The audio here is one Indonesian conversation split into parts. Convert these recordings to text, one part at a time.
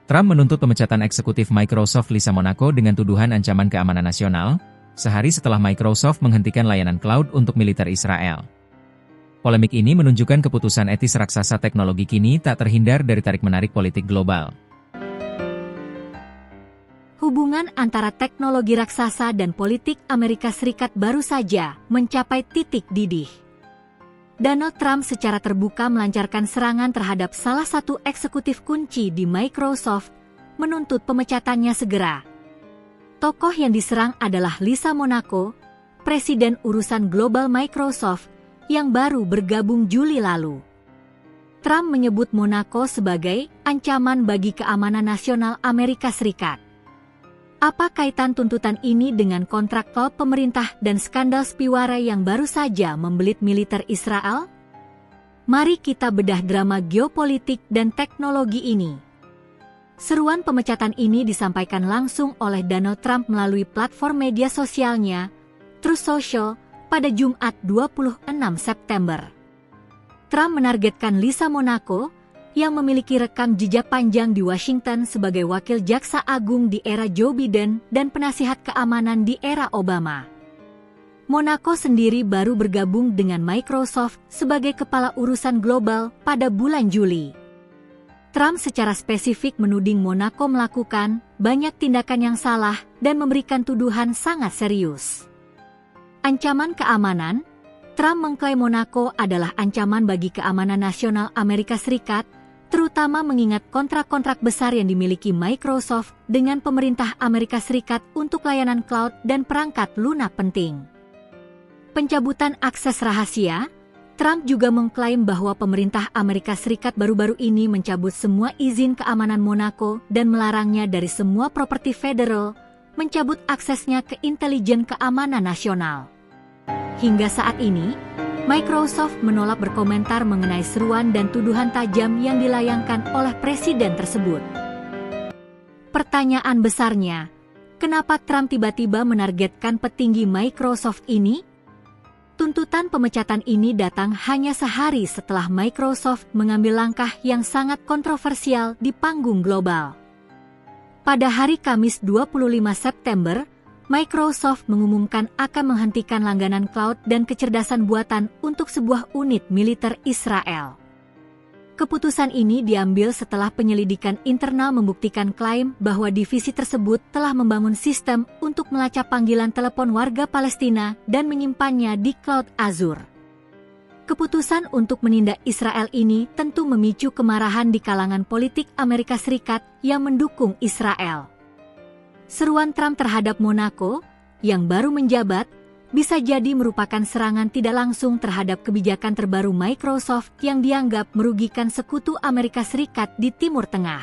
Trump menuntut pemecatan eksekutif Microsoft Lisa Monaco dengan tuduhan ancaman keamanan nasional, sehari setelah Microsoft menghentikan layanan cloud untuk militer Israel. Polemik ini menunjukkan keputusan etis raksasa teknologi kini tak terhindar dari tarik-menarik politik global. Hubungan antara teknologi raksasa dan politik Amerika Serikat baru saja mencapai titik didih. Donald Trump secara terbuka melancarkan serangan terhadap salah satu eksekutif kunci di Microsoft, menuntut pemecatannya segera. Tokoh yang diserang adalah Lisa Monaco, Presiden urusan global Microsoft, yang baru bergabung Juli lalu. Trump menyebut Monaco sebagai ancaman bagi keamanan nasional Amerika Serikat. Apa kaitan tuntutan ini dengan kontrak cloud pemerintah dan skandal spiwara yang baru saja membelit militer Israel? Mari kita bedah drama geopolitik dan teknologi ini. Seruan pemecatan ini disampaikan langsung oleh Donald Trump melalui platform media sosialnya, Truth Social, pada Jumat 26 September. Trump menargetkan Lisa Monaco, yang memiliki rekam jejak panjang di Washington sebagai wakil jaksa agung di era Joe Biden dan penasihat keamanan di era Obama. Monaco sendiri baru bergabung dengan Microsoft sebagai kepala urusan global pada bulan Juli. Trump secara spesifik menuding Monaco melakukan banyak tindakan yang salah dan memberikan tuduhan sangat serius. Ancaman keamanan, Trump mengklaim Monaco adalah ancaman bagi keamanan nasional Amerika Serikat, terutama mengingat kontrak-kontrak besar yang dimiliki Microsoft dengan pemerintah Amerika Serikat untuk layanan cloud dan perangkat lunak penting. Pencabutan akses rahasia, Trump juga mengklaim bahwa pemerintah Amerika Serikat baru-baru ini mencabut semua izin keamanan Monaco dan melarangnya dari semua properti federal, mencabut aksesnya ke intelijen keamanan nasional. Hingga saat ini, Microsoft menolak berkomentar mengenai seruan dan tuduhan tajam yang dilayangkan oleh presiden tersebut. Pertanyaan besarnya, kenapa Trump tiba-tiba menargetkan petinggi Microsoft ini? Tuntutan pemecatan ini datang hanya sehari setelah Microsoft mengambil langkah yang sangat kontroversial di panggung global. Pada hari Kamis 25 September, Microsoft mengumumkan akan menghentikan langganan cloud dan kecerdasan buatan untuk sebuah unit militer Israel. Keputusan ini diambil setelah penyelidikan internal membuktikan klaim bahwa divisi tersebut telah membangun sistem untuk melacak panggilan telepon warga Palestina dan menyimpannya di cloud Azure. Keputusan untuk menindak Israel ini tentu memicu kemarahan di kalangan politik Amerika Serikat yang mendukung Israel. Seruan Trump terhadap Monaco, yang baru menjabat, bisa jadi merupakan serangan tidak langsung terhadap kebijakan terbaru Microsoft yang dianggap merugikan sekutu Amerika Serikat di Timur Tengah.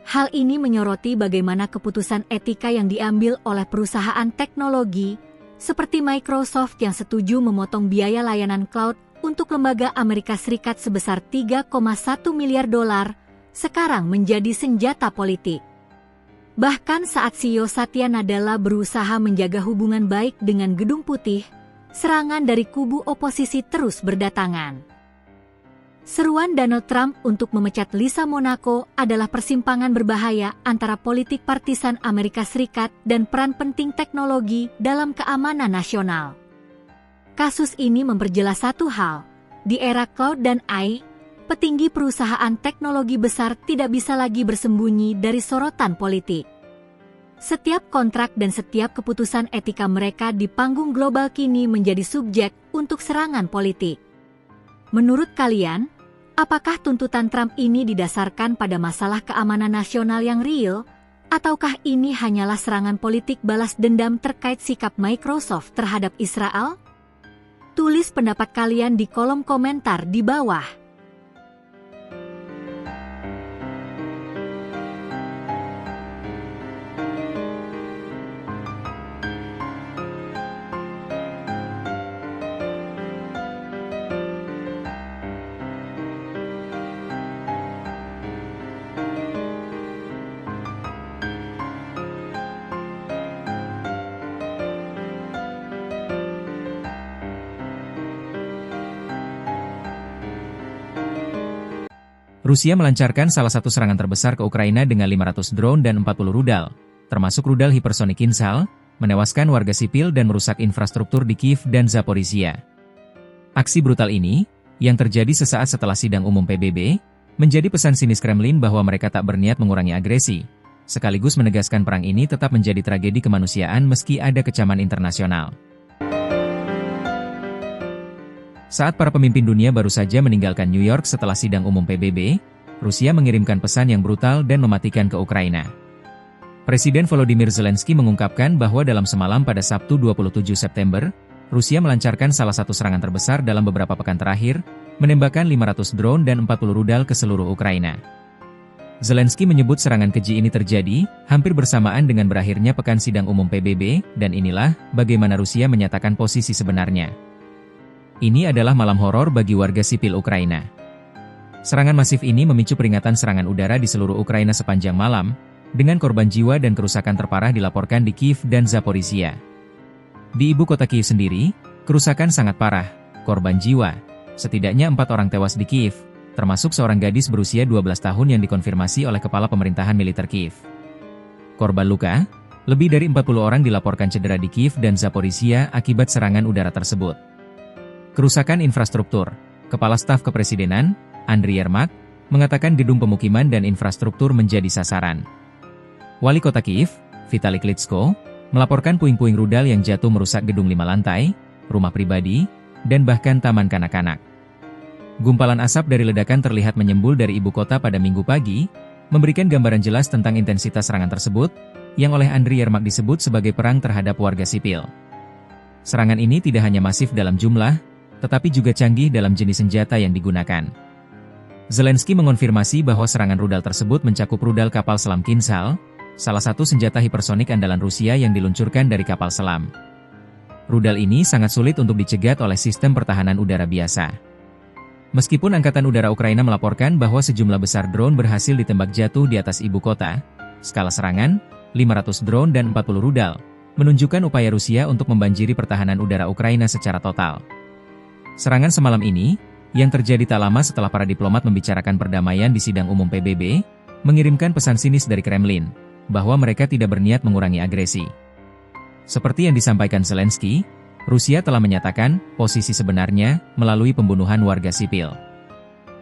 Hal ini menyoroti bagaimana keputusan etika yang diambil oleh perusahaan teknologi, seperti Microsoft yang setuju memotong biaya layanan cloud untuk lembaga Amerika Serikat sebesar 3,1 miliar dolar, sekarang menjadi senjata politik. Bahkan saat CEO Satya Nadella berusaha menjaga hubungan baik dengan Gedung Putih, serangan dari kubu oposisi terus berdatangan. Seruan Donald Trump untuk memecat Lisa Monaco adalah persimpangan berbahaya antara politik partisan Amerika Serikat dan peran penting teknologi dalam keamanan nasional. Kasus ini memperjelas satu hal, di era cloud dan AI, petinggi perusahaan teknologi besar tidak bisa lagi bersembunyi dari sorotan politik. Setiap kontrak dan setiap keputusan etika mereka di panggung global kini menjadi subjek untuk serangan politik. Menurut kalian, apakah tuntutan Trump ini didasarkan pada masalah keamanan nasional yang real, ataukah ini hanyalah serangan politik balas dendam terkait sikap Microsoft terhadap Israel? Tulis pendapat kalian di kolom komentar di bawah. Rusia melancarkan salah satu serangan terbesar ke Ukraina dengan 500 drone dan 40 rudal, termasuk rudal hipersonik Kinzhal, menewaskan warga sipil dan merusak infrastruktur di Kiev dan Zaporizhia. Aksi brutal ini, yang terjadi sesaat setelah sidang umum PBB, menjadi pesan sinis Kremlin bahwa mereka tak berniat mengurangi agresi, sekaligus menegaskan perang ini tetap menjadi tragedi kemanusiaan meski ada kecaman internasional. Saat para pemimpin dunia baru saja meninggalkan New York setelah sidang umum PBB, Rusia mengirimkan pesan yang brutal dan mematikan ke Ukraina. Presiden Volodymyr Zelensky mengungkapkan bahwa dalam semalam pada Sabtu 27 September, Rusia melancarkan salah satu serangan terbesar dalam beberapa pekan terakhir, menembakkan 500 drone dan 40 rudal ke seluruh Ukraina. Zelensky menyebut serangan keji ini terjadi hampir bersamaan dengan berakhirnya pekan sidang umum PBB, dan inilah bagaimana Rusia menyatakan posisi sebenarnya. Ini adalah malam horor bagi warga sipil Ukraina. Serangan masif ini memicu peringatan serangan udara di seluruh Ukraina sepanjang malam, dengan korban jiwa dan kerusakan terparah dilaporkan di Kiev dan Zaporizhia. Di ibu kota Kiev sendiri, kerusakan sangat parah, korban jiwa. Setidaknya 4 orang tewas di Kiev, termasuk seorang gadis berusia 12 tahun yang dikonfirmasi oleh Kepala Pemerintahan Militer Kiev. Korban luka, lebih dari 40 orang dilaporkan cedera di Kiev dan Zaporizhia akibat serangan udara tersebut. Kerusakan infrastruktur. Kepala Staf Kepresidenan, Andriy Yermak, mengatakan gedung pemukiman dan infrastruktur menjadi sasaran. Wali Kota Kiev, Vitali Klitschko, melaporkan puing-puing rudal yang jatuh merusak gedung 5 lantai, rumah pribadi, dan bahkan taman kanak-kanak. Gumpalan asap dari ledakan terlihat menyembul dari ibu kota pada Minggu pagi, memberikan gambaran jelas tentang intensitas serangan tersebut, yang oleh Andriy Yermak disebut sebagai perang terhadap warga sipil. Serangan ini tidak hanya masif dalam jumlah, tetapi juga canggih dalam jenis senjata yang digunakan. Zelensky mengonfirmasi bahwa serangan rudal tersebut mencakup rudal kapal selam Kinzhal, salah satu senjata hipersonik andalan Rusia yang diluncurkan dari kapal selam. Rudal ini sangat sulit untuk dicegat oleh sistem pertahanan udara biasa. Meskipun Angkatan Udara Ukraina melaporkan bahwa sejumlah besar drone berhasil ditembak jatuh di atas ibu kota, skala serangan, 500 drone dan 40 rudal, menunjukkan upaya Rusia untuk membanjiri pertahanan udara Ukraina secara total. Serangan semalam ini, yang terjadi tak lama setelah para diplomat membicarakan perdamaian di sidang umum PBB, mengirimkan pesan sinis dari Kremlin, bahwa mereka tidak berniat mengurangi agresi. Seperti yang disampaikan Zelensky, Rusia telah menyatakan posisi sebenarnya melalui pembunuhan warga sipil.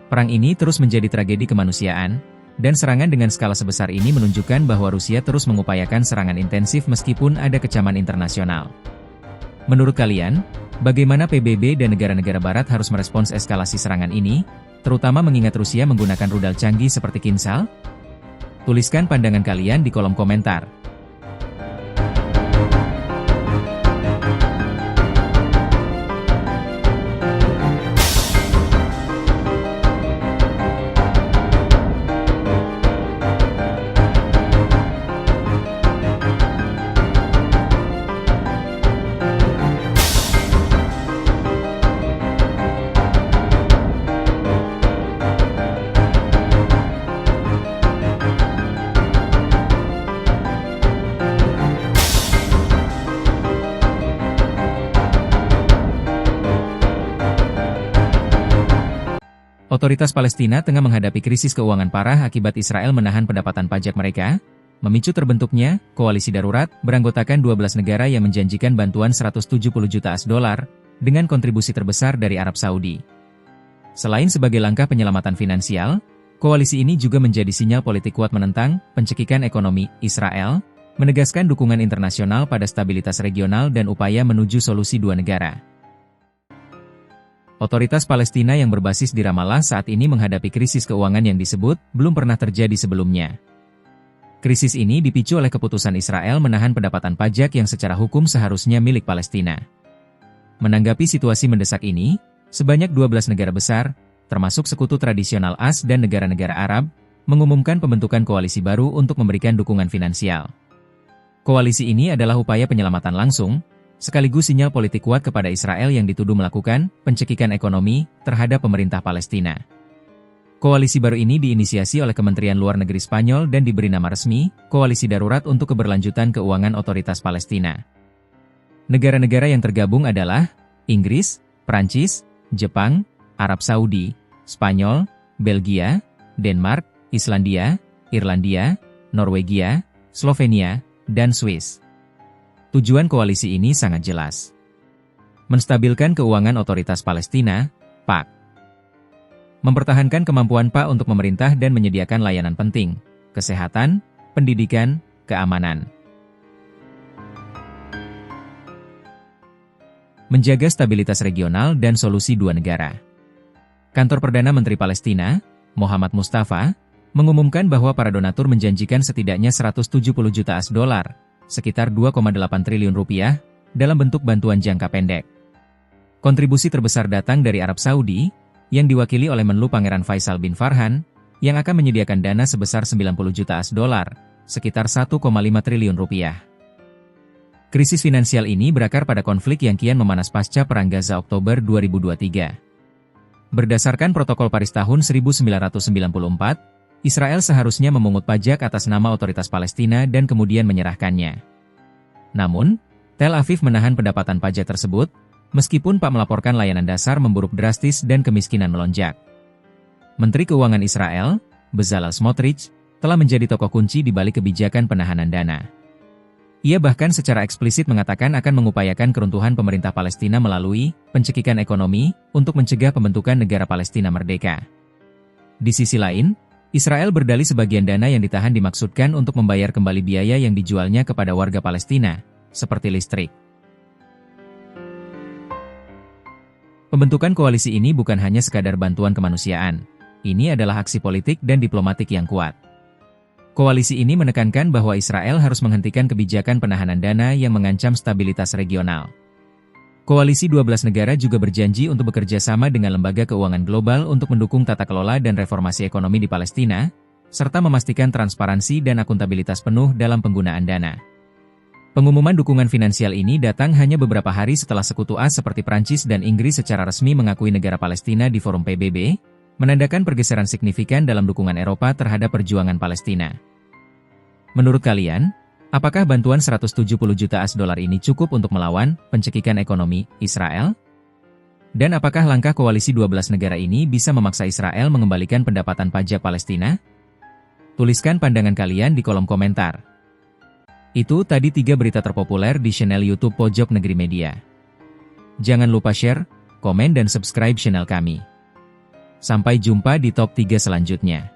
Perang ini terus menjadi tragedi kemanusiaan, dan serangan dengan skala sebesar ini menunjukkan bahwa Rusia terus mengupayakan serangan intensif meskipun ada kecaman internasional. Menurut kalian, bagaimana PBB dan negara-negara barat harus merespons eskalasi serangan ini, terutama mengingat Rusia menggunakan rudal canggih seperti Kinzhal? Tuliskan pandangan kalian di kolom komentar. Otoritas Palestina tengah menghadapi krisis keuangan parah akibat Israel menahan pendapatan pajak mereka, memicu terbentuknya koalisi darurat beranggotakan 12 negara yang menjanjikan bantuan 170 juta $, dengan kontribusi terbesar dari Arab Saudi. Selain sebagai langkah penyelamatan finansial, koalisi ini juga menjadi sinyal politik kuat menentang pencekikan ekonomi Israel, menegaskan dukungan internasional pada stabilitas regional dan upaya menuju solusi dua negara. Otoritas Palestina yang berbasis di Ramallah saat ini menghadapi krisis keuangan yang disebut belum pernah terjadi sebelumnya. Krisis ini dipicu oleh keputusan Israel menahan pendapatan pajak yang secara hukum seharusnya milik Palestina. Menanggapi situasi mendesak ini, sebanyak 12 negara besar, termasuk sekutu tradisional AS dan negara-negara Arab, mengumumkan pembentukan koalisi baru untuk memberikan dukungan finansial. Koalisi ini adalah upaya penyelamatan langsung, sekaligus sinyal politik kuat kepada Israel yang dituduh melakukan pencekikan ekonomi terhadap pemerintah Palestina. Koalisi baru ini diinisiasi oleh Kementerian Luar Negeri Spanyol dan diberi nama resmi, Koalisi Darurat untuk Keberlanjutan Keuangan Otoritas Palestina. Negara-negara yang tergabung adalah Inggris, Prancis, Jepang, Arab Saudi, Spanyol, Belgia, Denmark, Islandia, Irlandia, Norwegia, Slovenia, dan Swiss. Tujuan koalisi ini sangat jelas. Menstabilkan keuangan otoritas Palestina, PAK. Mempertahankan kemampuan PAK untuk memerintah dan menyediakan layanan penting, kesehatan, pendidikan, keamanan. Menjaga stabilitas regional dan solusi dua negara. Kantor Perdana Menteri Palestina, Muhammad Mustafa, mengumumkan bahwa para donatur menjanjikan setidaknya 170 juta AS dolar, sekitar 2,8 triliun rupiah, dalam bentuk bantuan jangka pendek. Kontribusi terbesar datang dari Arab Saudi, yang diwakili oleh Menlu Pangeran Faisal bin Farhan, yang akan menyediakan dana sebesar 90 juta AS dolar, sekitar 1,5 triliun rupiah. Krisis finansial ini berakar pada konflik yang kian memanas pasca Perang Gaza Oktober 2023. Berdasarkan Protokol Paris tahun 1994, Israel seharusnya memungut pajak atas nama otoritas Palestina dan kemudian menyerahkannya. Namun, Tel Aviv menahan pendapatan pajak tersebut, meskipun PAK melaporkan layanan dasar memburuk drastis dan kemiskinan melonjak. Menteri Keuangan Israel, Bezalel Smotrich, telah menjadi tokoh kunci di balik kebijakan penahanan dana. Ia bahkan secara eksplisit mengatakan akan mengupayakan keruntuhan pemerintah Palestina melalui pencekikan ekonomi untuk mencegah pembentukan negara Palestina merdeka. Di sisi lain, Israel berdalih sebagian dana yang ditahan dimaksudkan untuk membayar kembali biaya yang dijualnya kepada warga Palestina, seperti listrik. Pembentukan koalisi ini bukan hanya sekadar bantuan kemanusiaan, ini adalah aksi politik dan diplomatik yang kuat. Koalisi ini menekankan bahwa Israel harus menghentikan kebijakan penahanan dana yang mengancam stabilitas regional. Koalisi 12 negara juga berjanji untuk bekerja sama dengan lembaga keuangan global untuk mendukung tata kelola dan reformasi ekonomi di Palestina, serta memastikan transparansi dan akuntabilitas penuh dalam penggunaan dana. Pengumuman dukungan finansial ini datang hanya beberapa hari setelah sekutu AS seperti Prancis dan Inggris secara resmi mengakui negara Palestina di forum PBB, menandakan pergeseran signifikan dalam dukungan Eropa terhadap perjuangan Palestina. Menurut kalian, apakah bantuan 170 juta AS dolar ini cukup untuk melawan pencekikan ekonomi Israel? Dan apakah langkah koalisi 12 negara ini bisa memaksa Israel mengembalikan pendapatan pajak Palestina? Tuliskan pandangan kalian di kolom komentar. Itu tadi 3 berita terpopuler di channel YouTube Pojok Negeri Media. Jangan lupa share, komen dan subscribe channel kami. Sampai jumpa di top 3 selanjutnya.